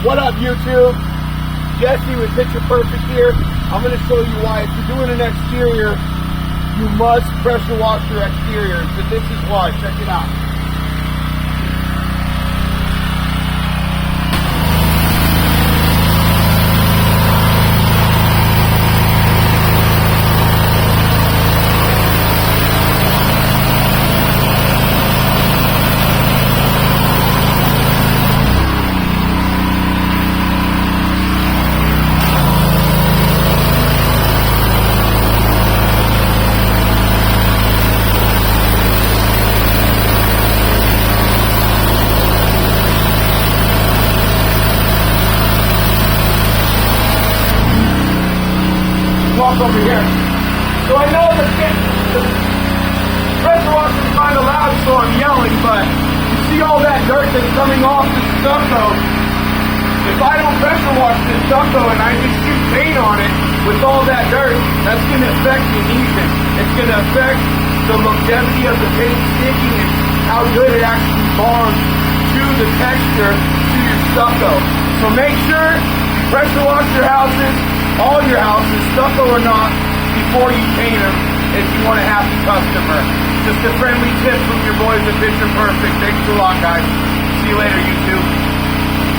What up, YouTube? Jesse with Picture Perfect here. I'm going to show you why if you're doing an exterior, you must pressure wash your exterior. So this is why. Check it out. Walk over here. So I know the pressure washer is kind of loud, so I'm yelling, but you see all that dirt that's coming off the stucco. If I don't pressure wash this stucco and I just shoot paint on it with all that dirt, that's going to affect the adhesion. It's going to affect the longevity of the paint sticking and how good it actually bonds to the texture to your stucco. So make sure you pressure wash your houses, all your houses, stucco or not, before you paint them if you want a happy customer. Just a friendly tip from your boys at Picture Perfect. Thanks a lot, guys. See you later, YouTube.